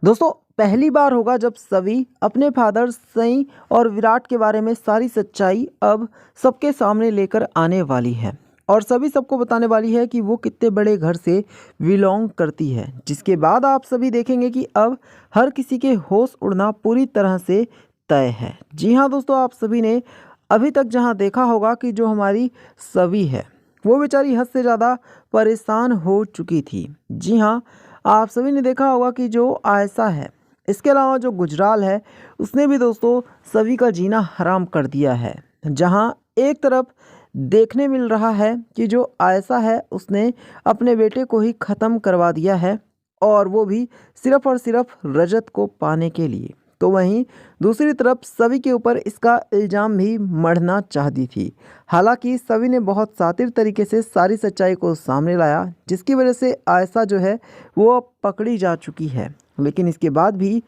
दोस्तों पहली बार होगा जब सभी अपने फादर सई और विराट के बारे में सारी सच्चाई अब सबके सामने लेकर आने वाली है और सभी सबको बताने वाली है कि वो कितने बड़े घर से बिलोंग करती है, जिसके बाद आप सभी देखेंगे कि अब हर किसी के होश उड़ना पूरी तरह से तय है। जी हाँ दोस्तों, आप सभी ने अभी तक जहाँ देखा होगा कि जो हमारी सभी है वो बेचारी हद से ज़्यादा परेशान हो चुकी थी। जी हाँ, आप सभी ने देखा होगा कि जो आयशा है, इसके अलावा जो गुजराल है, उसने भी दोस्तों सभी का जीना हराम कर दिया है। जहां एक तरफ देखने मिल रहा है कि जो आयशा है उसने अपने बेटे को ही ख़त्म करवा दिया है और वो भी सिर्फ और सिर्फ रजत को पाने के लिए, तो वहीं दूसरी तरफ सभी के ऊपर इसका इल्ज़ाम भी मढ़ना चाहती थी। हालांकि सभी ने बहुत शातिर तरीके से सारी सच्चाई को सामने लाया, जिसकी वजह से आयशा जो है वो अब पकड़ी जा चुकी है। लेकिन इसके बाद भी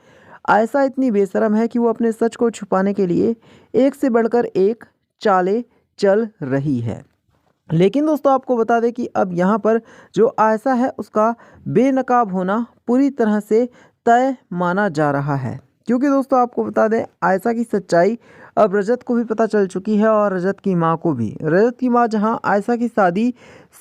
आयशा इतनी बेशरम है कि वो अपने सच को छुपाने के लिए एक से बढ़कर एक चालें चल रही है। लेकिन दोस्तों आपको बता दें कि अब यहाँ पर जो आयशा है उसका बेनकाब होना पूरी तरह से तय माना जा रहा है, क्योंकि दोस्तों आपको बता दें आयशा की सच्चाई अब रजत को भी पता चल चुकी है और रजत की माँ को भी। रजत की माँ जहाँ आयशा की शादी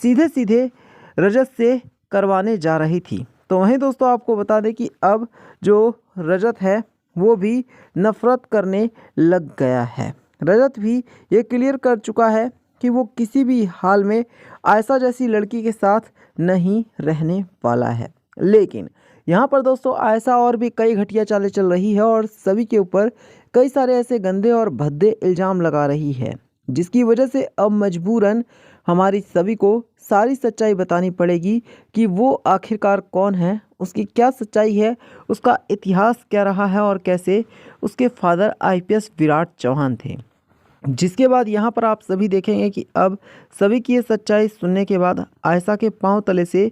सीधे सीधे रजत से करवाने जा रही थी, तो वहीं दोस्तों आपको बता दें कि अब जो रजत है वो भी नफरत करने लग गया है। रजत भी ये क्लियर कर चुका है कि वो किसी भी हाल में आयशा जैसी लड़की के साथ नहीं रहने वाला है। लेकिन यहाँ पर दोस्तों आयशा और भी कई घटिया चालें चल रही है और सभी के ऊपर कई सारे ऐसे गंदे और भद्दे इल्ज़ाम लगा रही है, जिसकी वजह से अब मजबूरन हमारी सभी को सारी सच्चाई बतानी पड़ेगी कि वो आखिरकार कौन है, उसकी क्या सच्चाई है, उसका इतिहास क्या रहा है और कैसे उसके फादर आईपीएस विराट चौहान थे। जिसके बाद यहाँ पर आप सभी देखेंगे कि अब सभी की ये सच्चाई सुनने के बाद आयशा के पांव तले से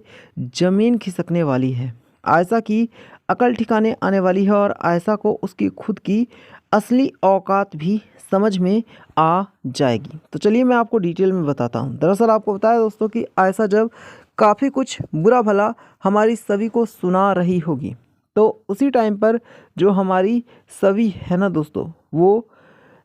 ज़मीन खिसकने वाली है। आयशा की अकल ठिकाने आने वाली है और आयशा को उसकी खुद की असली औकात भी समझ में आ जाएगी। तो चलिए मैं आपको डिटेल में बताता हूँ। दरअसल आपको बताया दोस्तों कि आयशा जब काफ़ी कुछ बुरा भला हमारी सभी को सुना रही होगी, तो उसी टाइम पर जो हमारी सभी है ना दोस्तों, वो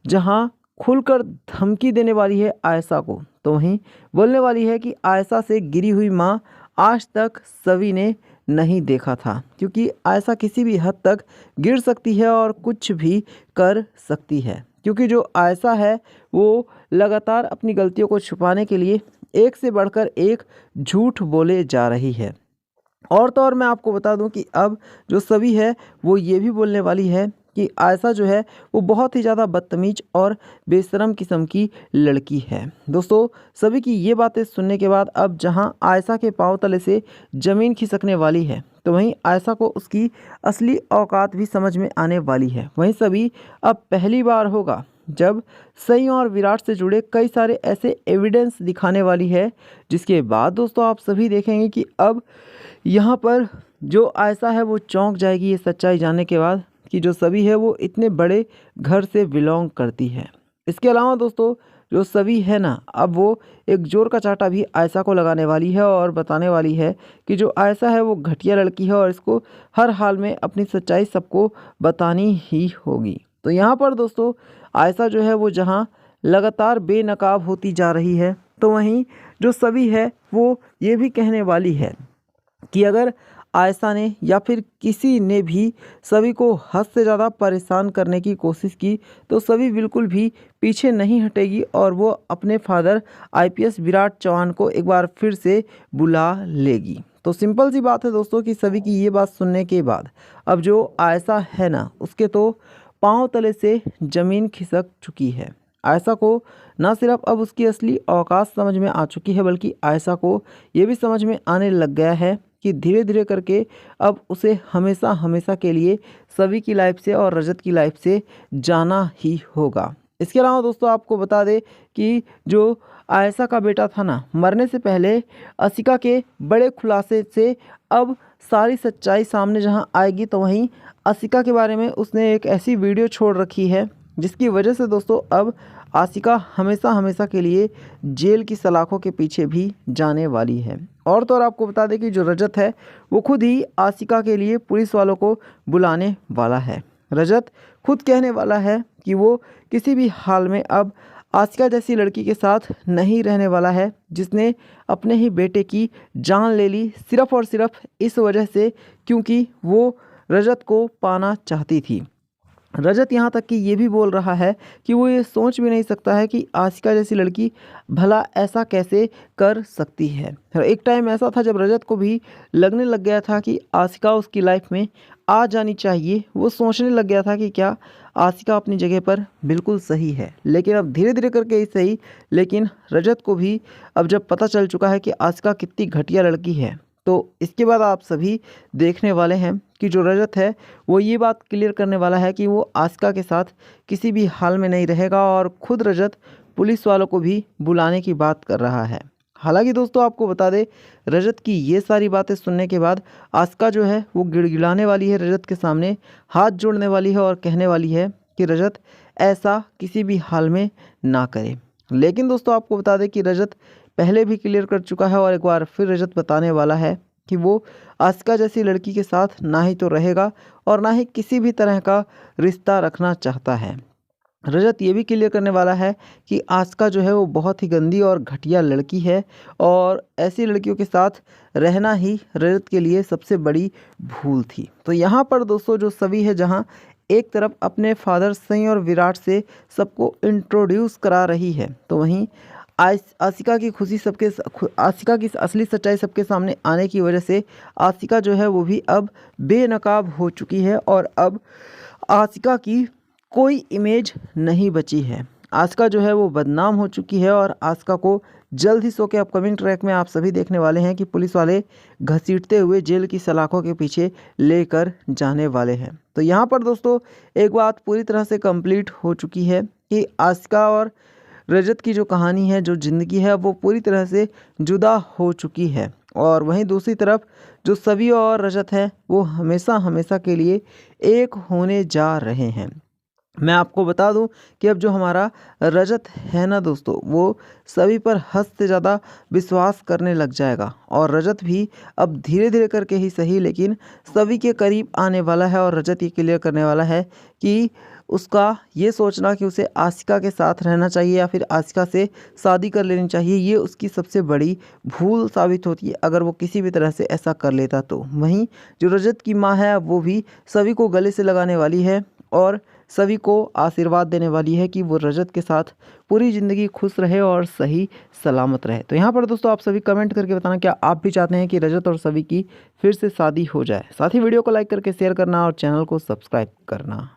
जहाँ खुलकर धमकी देने वाली है आयशा को, तो वहीं बोलने वाली है कि आयशा से गिरी हुई माँ आज तक सभी ने नहीं देखा था, क्योंकि आयशा किसी भी हद तक गिर सकती है और कुछ भी कर सकती है। क्योंकि जो आयशा है वो लगातार अपनी गलतियों को छुपाने के लिए एक से बढ़कर एक झूठ बोले जा रही है। और तो और मैं आपको बता दूं कि अब जो सभी है वो ये भी बोलने वाली है कि आयशा जो है वो बहुत ही ज़्यादा बदतमीज और बेशरम किस्म की लड़की है। दोस्तों सभी की ये बातें सुनने के बाद अब जहां आयशा के पांव तले से ज़मीन खिसकने वाली है, तो वहीं आयशा को उसकी असली औकात भी समझ में आने वाली है। वहीं सभी अब पहली बार होगा जब सई और विराट से जुड़े कई सारे ऐसे एविडेंस दिखाने वाली है, जिसके बाद दोस्तों आप सभी देखेंगे कि अब यहाँ पर जो आयशा है वो चौंक जाएगी ये सच्चाई जानने के बाद कि जो सभी है वो इतने बड़े घर से बिलोंग करती है। इसके अलावा दोस्तों जो सभी है ना, अब वो एक जोर का चाटा भी आयशा को लगाने वाली है और बताने वाली है कि जो आयशा है वो घटिया लड़की है और इसको हर हाल में अपनी सच्चाई सबको बतानी ही होगी। तो यहाँ पर दोस्तों आयशा जो है वो जहाँ लगातार बेनकाब होती जा रही है, तो वहीं जो सभी है वो ये भी कहने वाली है कि अगर आयशा ने या फिर किसी ने भी सभी को हद से ज़्यादा परेशान करने की कोशिश की, तो सभी बिल्कुल भी पीछे नहीं हटेगी और वो अपने फादर आईपीएस विराट चौहान को एक बार फिर से बुला लेगी। तो सिंपल सी बात है दोस्तों कि सभी की ये बात सुनने के बाद अब जो आयशा है ना, उसके तो पाँव तले से ज़मीन खिसक चुकी है। आयशा को न सिर्फ अब उसकी असली औकात समझ में आ चुकी है, बल्कि आयशा को ये भी समझ में आने लग गया है कि धीरे धीरे करके अब उसे हमेशा हमेशा के लिए सभी की लाइफ से और रजत की लाइफ से जाना ही होगा। इसके अलावा दोस्तों आपको बता दें कि जो आयशा का बेटा था ना, मरने से पहले असिका के बड़े खुलासे से अब सारी सच्चाई सामने जहां आएगी, तो वहीं असिका के बारे में उसने एक ऐसी वीडियो छोड़ रखी है जिसकी वजह से दोस्तों अब आशिका हमेशा हमेशा के लिए जेल की सलाखों के पीछे भी जाने वाली है। और तो और आपको बता दें कि जो रजत है वो खुद ही आशिका के लिए पुलिस वालों को बुलाने वाला है। रजत खुद कहने वाला है कि वो किसी भी हाल में अब आशिका जैसी लड़की के साथ नहीं रहने वाला है, जिसने अपने ही बेटे की जान ले ली सिर्फ़ और सिर्फ इस वजह से क्योंकि वो रजत को पाना चाहती थी। रजत यहाँ तक कि ये भी बोल रहा है कि वो ये सोच भी नहीं सकता है कि आशिका जैसी लड़की भला ऐसा कैसे कर सकती है। एक टाइम ऐसा था जब रजत को भी लगने लग गया था कि आशिका उसकी लाइफ में आ जानी चाहिए। वो सोचने लग गया था कि क्या आशिका अपनी जगह पर बिल्कुल सही है, लेकिन अब धीरे धीरे करके ही सही, लेकिन रजत को भी अब जब पता चल चुका है कि आशिका कितनी घटिया लड़की है, तो इसके बाद आप सभी देखने वाले हैं कि जो रजत है वो ये बात क्लियर करने वाला है कि वो आशिका के साथ किसी भी हाल में नहीं रहेगा और खुद रजत पुलिस वालों को भी बुलाने की बात कर रहा है। हालांकि दोस्तों आपको बता दें, रजत की ये सारी बातें सुनने के बाद आशिका जो है वो गिड़गिड़ाने वाली है, रजत के सामने हाथ जोड़ने वाली है और कहने वाली है कि रजत ऐसा किसी भी हाल में ना करे। लेकिन दोस्तों आपको बता दें कि रजत पहले भी क्लियर कर चुका है और एक बार फिर रजत बताने वाला है कि वो आशिका जैसी लड़की के साथ ना ही तो रहेगा और ना ही किसी भी तरह का रिश्ता रखना चाहता है। रजत ये भी क्लियर करने वाला है कि आशिका जो है वो बहुत ही गंदी और घटिया लड़की है और ऐसी लड़कियों के साथ रहना ही रजत के लिए सबसे बड़ी भूल थी। तो यहाँ पर दोस्तों जो सभी है, जहाँ एक तरफ अपने फादर सई और विराट से सबको इंट्रोड्यूस करा रही है, तो वहीं आशिका की खुशी सबके आशिका की असली सच्चाई सबके सामने आने की वजह से आशिका जो है वो भी अब बेनकाब हो चुकी है और अब आशिका की कोई इमेज नहीं बची है। आशिका जो है वो बदनाम हो चुकी है और आशिका को जल्द ही शो के अपकमिंग ट्रैक में आप सभी देखने वाले हैं कि पुलिस वाले घसीटते हुए जेल की सलाखों के पीछे लेकर जाने वाले हैं। तो यहाँ पर दोस्तों एक बात पूरी तरह से कंप्लीट हो चुकी है कि आशिका और रजत की जो कहानी है, जो ज़िंदगी है, वो पूरी तरह से जुदा हो चुकी है। और वहीं दूसरी तरफ जो सवी और रजत है वो हमेशा हमेशा के लिए एक होने जा रहे हैं। मैं आपको बता दूं कि अब जो हमारा रजत है ना दोस्तों, वो सभी पर हद से ज़्यादा विश्वास करने लग जाएगा और रजत भी अब धीरे धीरे करके ही सही लेकिन सभी के करीब आने वाला है। और रजत ये क्लियर करने वाला है कि उसका ये सोचना कि उसे आशिका के साथ रहना चाहिए या फिर आशिका से शादी कर लेनी चाहिए, ये उसकी सबसे बड़ी भूल साबित होती है अगर वो किसी भी तरह से ऐसा कर लेता तो। वहीं जो रजत की माँ है वो भी सभी को गले से लगाने वाली है और सभी को आशीर्वाद देने वाली है कि वो रजत के साथ पूरी ज़िंदगी खुश रहे और सही सलामत रहे। तो यहाँ पर दोस्तों आप सभी कमेंट करके बताना क्या आप भी चाहते हैं कि रजत और सभी की फिर से शादी हो जाए। साथ ही वीडियो को लाइक करके शेयर करना और चैनल को सब्सक्राइब करना।